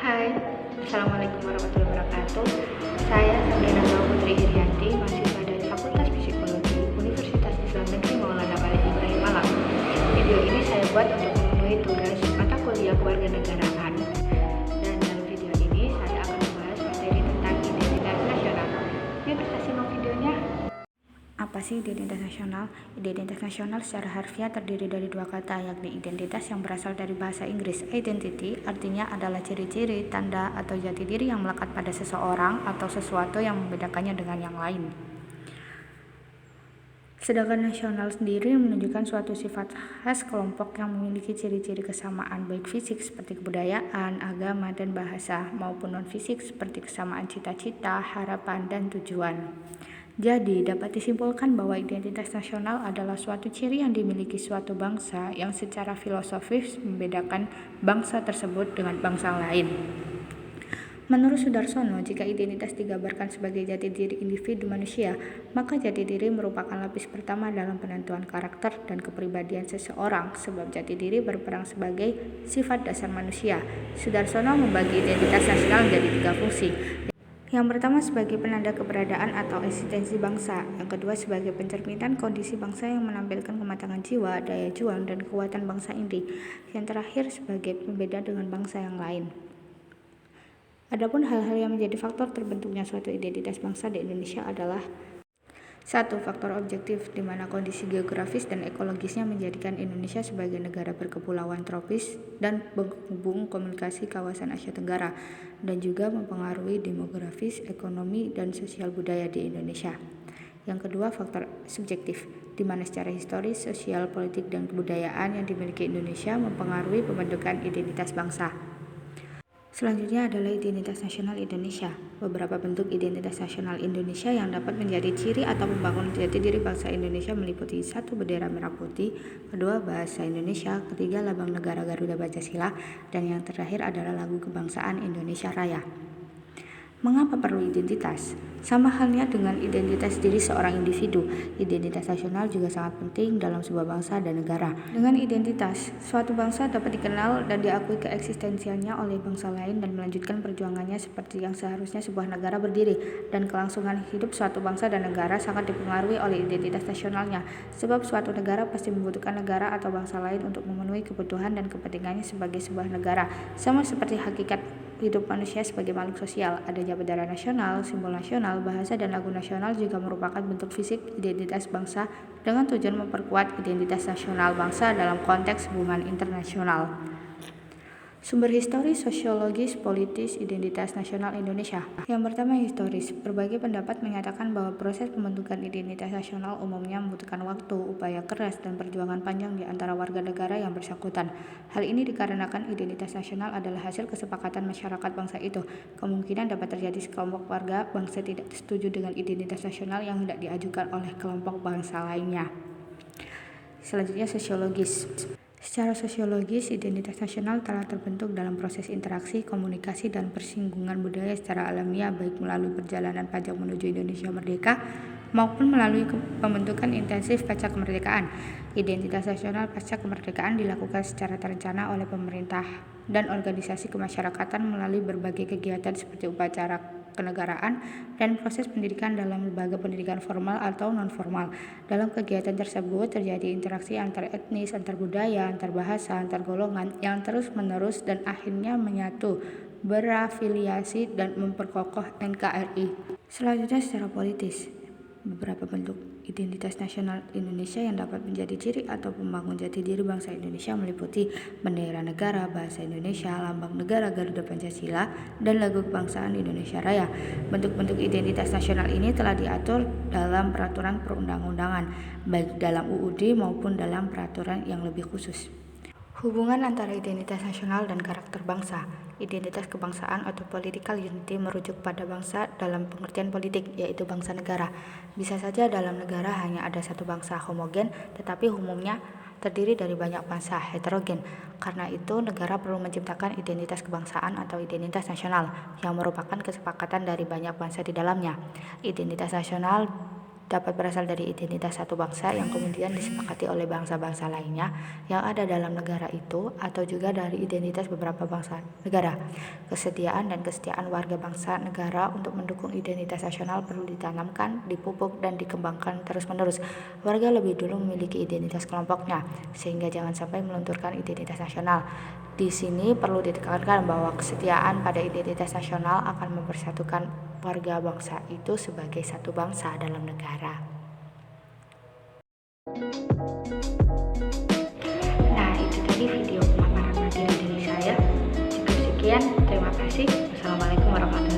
Hai, Assalamualaikum warahmatullahi wabarakatuh. Saya Sabrina Putri Irianti, mahasiswa dari Fakultas Psikologi Universitas Islam Negeri Maulana Khalid Ibrahim Malang. Video ini saya buat untuk memenuhi tugas mata kuliah kewarganegaraan. Dan dalam video ini saya akan membahas materi tentang identitas nasional. Yuk kita simak videonya. Apa sih identitas nasional? Identitas nasional secara harfiah terdiri dari dua kata, yakni identitas yang berasal dari bahasa Inggris. Identity artinya adalah ciri-ciri, tanda, atau jati diri yang melekat pada seseorang atau sesuatu yang membedakannya dengan yang lain. Sedangkan nasional sendiri menunjukkan suatu sifat khas kelompok yang memiliki ciri-ciri kesamaan baik fisik seperti kebudayaan, agama, dan bahasa, maupun non-fisik seperti kesamaan cita-cita, harapan, dan tujuan. Jadi, dapat disimpulkan bahwa identitas nasional adalah suatu ciri yang dimiliki suatu bangsa yang secara filosofis membedakan bangsa tersebut dengan bangsa lain. Menurut Sudarsono, jika identitas digambarkan sebagai jati diri individu manusia, maka jati diri merupakan lapis pertama dalam penentuan karakter dan kepribadian seseorang, sebab jati diri berperan sebagai sifat dasar manusia. Sudarsono membagi identitas nasional menjadi tiga fungsi. Yang pertama sebagai penanda keberadaan atau eksistensi bangsa, yang kedua sebagai pencerminan kondisi bangsa yang menampilkan kematangan jiwa, daya juang, dan kekuatan bangsa inti, yang terakhir sebagai pembeda dengan bangsa yang lain. Adapun hal-hal yang menjadi faktor terbentuknya suatu identitas bangsa di Indonesia adalah 1. Faktor objektif, di mana kondisi geografis dan ekologisnya menjadikan Indonesia sebagai negara berkepulauan tropis dan penghubung komunikasi kawasan Asia Tenggara, dan juga mempengaruhi demografis, ekonomi, dan sosial budaya di Indonesia. Yang kedua, faktor subjektif, di mana secara historis, sosial, politik, dan kebudayaan yang dimiliki Indonesia mempengaruhi pembentukan identitas bangsa. Selanjutnya adalah identitas nasional Indonesia. Beberapa bentuk identitas nasional Indonesia yang dapat menjadi ciri atau membangun jati diri bangsa Indonesia meliputi 1. Bendera merah putih, 2. Bahasa Indonesia, 3. Lambang negara Garuda Pancasila, dan yang terakhir adalah lagu kebangsaan Indonesia Raya. Mengapa perlu identitas? Sama halnya dengan identitas diri seorang individu, identitas nasional juga sangat penting dalam sebuah bangsa dan negara. Dengan identitas, suatu bangsa dapat dikenal dan diakui keeksistensiannya oleh bangsa lain dan melanjutkan perjuangannya seperti yang seharusnya sebuah negara berdiri. Dan kelangsungan hidup suatu bangsa dan negara sangat dipengaruhi oleh identitas nasionalnya, sebab suatu negara pasti membutuhkan negara atau bangsa lain untuk memenuhi kebutuhan dan kepentingannya sebagai sebuah negara. Sama seperti hakikat hidup manusia sebagai makhluk sosial, adanya bendera nasional, simbol nasional, bahasa, dan lagu nasional juga merupakan bentuk fisik identitas bangsa dengan tujuan memperkuat identitas nasional bangsa dalam konteks hubungan internasional. Sumber historis, sosiologis, politis, identitas nasional Indonesia. Yang pertama, historis. Berbagai pendapat menyatakan bahwa proses pembentukan identitas nasional umumnya membutuhkan waktu, upaya keras, dan perjuangan panjang di antara warga negara yang bersangkutan. Hal ini dikarenakan identitas nasional adalah hasil kesepakatan masyarakat bangsa itu. Kemungkinan dapat terjadi sekelompok warga bangsa tidak setuju dengan identitas nasional yang hendak diajukan oleh kelompok bangsa lainnya. Selanjutnya, sosiologis. Secara sosiologis, identitas nasional telah terbentuk dalam proses interaksi, komunikasi, dan persinggungan budaya secara alamiah, baik melalui perjalanan panjang menuju Indonesia merdeka maupun melalui pembentukan intensif pasca kemerdekaan. Identitas nasional pasca kemerdekaan dilakukan secara terencana oleh pemerintah dan organisasi kemasyarakatan melalui berbagai kegiatan seperti upacara kenegaraan dan proses pendidikan dalam lembaga pendidikan formal atau non-formal. Dalam kegiatan tersebut terjadi interaksi antar etnis, antar budaya, antar bahasa, antar golongan yang terus-menerus dan akhirnya menyatu, berafiliasi, dan memperkokoh NKRI. Selanjutnya, secara politis. Beberapa bentuk identitas nasional Indonesia yang dapat menjadi ciri atau pembangun jati diri bangsa Indonesia meliputi bendera negara, bahasa Indonesia, lambang negara Garuda Pancasila, dan lagu kebangsaan Indonesia Raya. Bentuk-bentuk identitas nasional ini telah diatur dalam peraturan perundang-undangan, baik dalam UUD maupun dalam peraturan yang lebih khusus. Hubungan antara identitas nasional dan karakter bangsa. Identitas kebangsaan atau political unity merujuk pada bangsa dalam pengertian politik, yaitu bangsa negara. Bisa saja dalam negara hanya ada satu bangsa homogen, tetapi umumnya terdiri dari banyak bangsa heterogen. Karena itu, negara perlu menciptakan identitas kebangsaan atau identitas nasional yang merupakan kesepakatan dari banyak bangsa di dalamnya. Identitas nasional dapat berasal dari identitas satu bangsa yang kemudian disepakati oleh bangsa-bangsa lainnya yang ada dalam negara itu, atau juga dari identitas beberapa bangsa negara. Kesediaan dan kesetiaan warga bangsa negara untuk mendukung identitas nasional perlu ditanamkan, dipupuk, dan dikembangkan terus-menerus. Warga lebih dulu memiliki identitas kelompoknya, sehingga jangan sampai melunturkan identitas nasional. Di sini perlu ditekankan bahwa kesetiaan pada identitas nasional akan mempersatukan warga bangsa itu sebagai satu bangsa dalam negara. Nah, itu tadi video pemaparan materi dari saya. Cukup sekian, terima kasih. Wassalamualaikum warahmatullahi wabarakatuh.